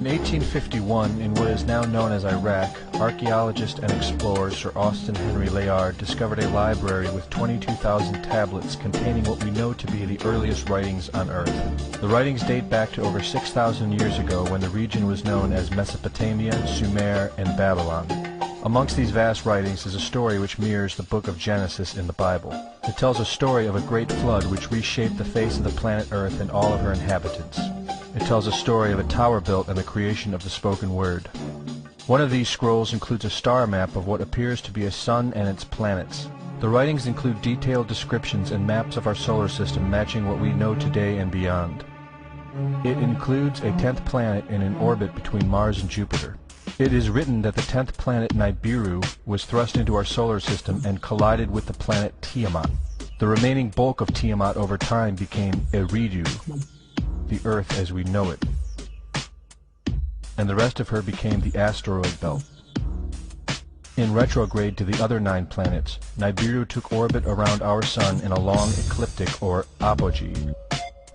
In 1851, in what is now known as Iraq, archaeologist and explorer Sir Austin Henry Layard discovered a library with 22,000 tablets containing what we know to be the earliest writings on Earth. The writings date back to over 6,000 years ago when the region was known as Mesopotamia, Sumer, and Babylon. Amongst these vast writings is a story which mirrors the book of Genesis in the Bible. It tells a story of a great flood which reshaped the face of the planet Earth and all of her inhabitants. It tells a story of a tower built and the creation of the spoken word. One of these scrolls includes a star map of what appears to be a sun and its planets. The writings include detailed descriptions and maps of our solar system matching what we know today and beyond. It includes a 10th planet in an orbit between Mars and Jupiter. It is written that the 10th planet Nibiru was thrust into our solar system and collided with the planet Tiamat. The remaining bulk of Tiamat over time became Eridu, the Earth as we know it, and the rest of her became the asteroid belt. In retrograde to the other 9 planets, Nibiru took orbit around our Sun in a long ecliptic or apogee.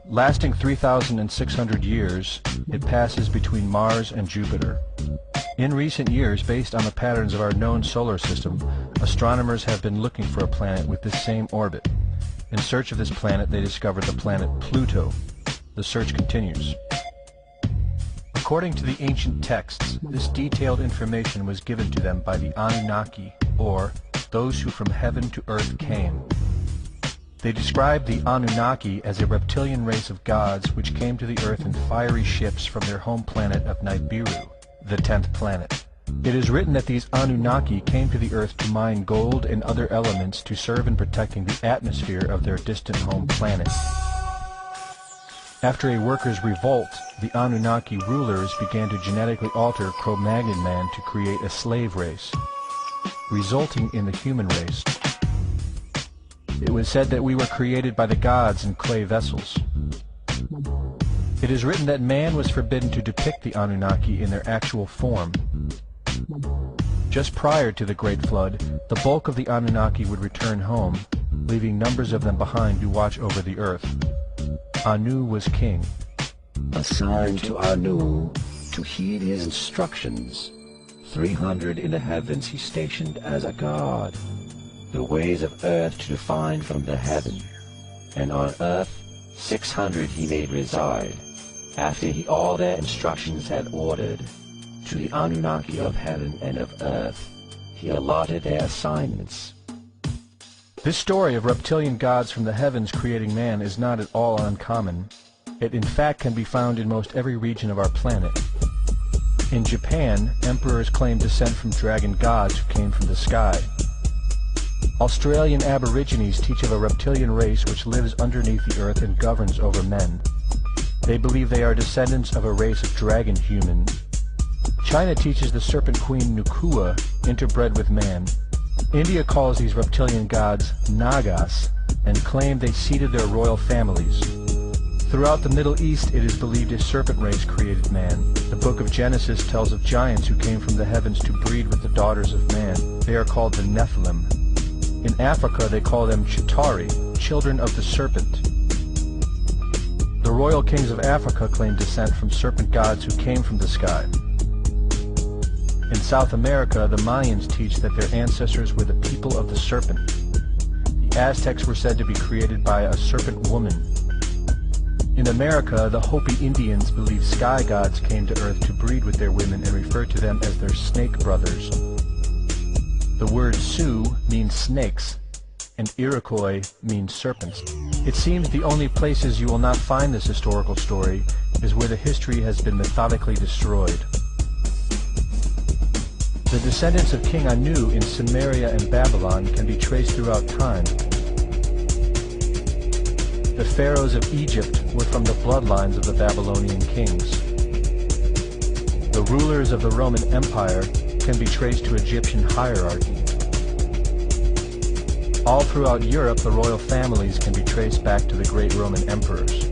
Lasting 3,600 years, it passes between Mars and Jupiter. In recent years, based on the patterns of our known solar system, astronomers have been looking for a planet with this same orbit. In search of this planet, they discovered the planet Pluto. The search continues. According to the ancient texts, this detailed information was given to them by the Anunnaki, or those who from heaven to earth came. They described the Anunnaki as a reptilian race of gods which came to the earth in fiery ships from their home planet of Nibiru, the 10th planet. It is written that these Anunnaki came to the earth to mine gold and other elements to serve in protecting the atmosphere of their distant home planet. After a workers' revolt, the Anunnaki rulers began to genetically alter Cro-Magnon man to create a slave race, resulting in the human race. It was said that we were created by the gods in clay vessels. It is written that man was forbidden to depict the Anunnaki in their actual form. Just prior to the Great Flood, the bulk of the Anunnaki would return home, leaving numbers of them behind to watch over the earth. Anu was king. Assigned to Anu to heed his instructions. 300 in the heavens he stationed as a god. The ways of earth to define from the heaven. And on earth 600 he made reside. After he all their instructions had ordered, to the Anunnaki of heaven and of earth he allotted their assignments. This story of reptilian gods from the heavens creating man is not at all uncommon. It in fact can be found in most every region of our planet. In Japan, emperors claim descent from dragon gods who came from the sky. Australian Aborigines teach of a reptilian race which lives underneath the earth and governs over men. They believe they are descendants of a race of dragon human. China teaches the serpent queen Nukua interbred with man. India calls these reptilian gods Nagas and claim they seeded their royal families. Throughout the Middle East it is believed a serpent race created man. The book of Genesis tells of giants who came from the heavens to breed with the daughters of man. They are called the Nephilim. In Africa they call them Chitauri, children of the serpent. The royal kings of Africa claim descent from serpent gods who came from the sky. In South America, the Mayans teach that their ancestors were the people of the serpent. The Aztecs were said to be created by a serpent woman. In America, the Hopi Indians believe sky gods came to earth to breed with their women and refer to them as their snake brothers. The word Sioux means snakes, and Iroquois means serpents. It seems the only places you will not find this historical story is where the history has been methodically destroyed. The descendants of King Anu in Sumeria and Babylon can be traced throughout time. The pharaohs of Egypt were from the bloodlines of the Babylonian kings. The rulers of the Roman Empire can be traced to Egyptian hierarchy. All throughout Europe, the royal families can be traced back to the great Roman emperors.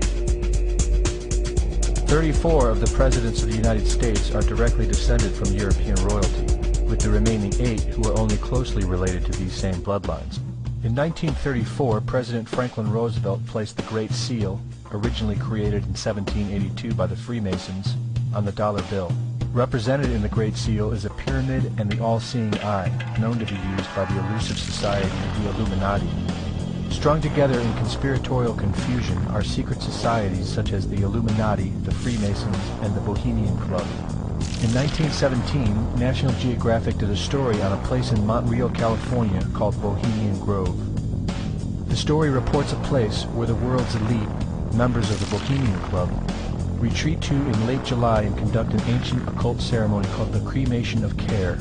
34 of the presidents of the United States are directly descended from European royalty, with the remaining 8 who are only closely related to these same bloodlines. In 1934, President Franklin Roosevelt placed the Great Seal, originally created in 1782 by the Freemasons, on the dollar bill. Represented in the Great Seal is a pyramid and the all-seeing eye, known to be used by the elusive society, the Illuminati. Strung together in conspiratorial confusion are secret societies such as the Illuminati, the Freemasons, and the Bohemian Club. In 1917, National Geographic did a story on a place in Montreal, California called Bohemian Grove. The story reports a place where the world's elite, members of the Bohemian Club, retreat to in late July and conduct an ancient occult ceremony called the Cremation of Care.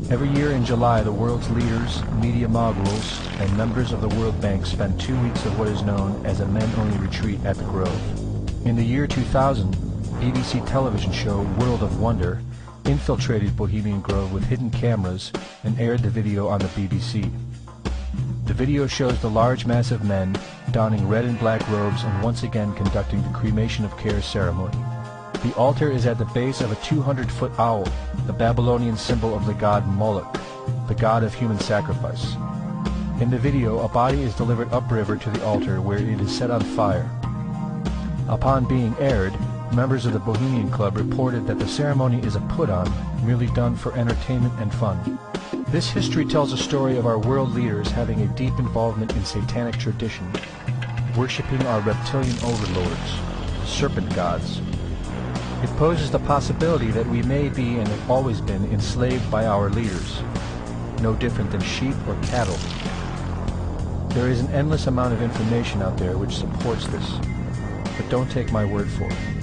Every year in July, the world's leaders, media moguls, and members of the World Bank spend 2 weeks of what is known as a men-only retreat at the Grove. In the year 2000, BBC television show World of Wonder infiltrated Bohemian Grove with hidden cameras and aired the video on the BBC. The video shows the large mass of men donning red and black robes and once again conducting the Cremation of Care ceremony. The altar is at the base of a 200-foot owl, the Babylonian symbol of the god Moloch, the god of human sacrifice. In the video, a body is delivered upriver to the altar where it is set on fire. Upon being aired, members of the Bohemian Club reported that the ceremony is a put-on, merely done for entertainment and fun. This history tells a story of our world leaders having a deep involvement in satanic tradition, worshipping our reptilian overlords, the serpent gods. It poses the possibility that we may be and have always been enslaved by our leaders, no different than sheep or cattle. There is an endless amount of information out there which supports this, but don't take my word for it.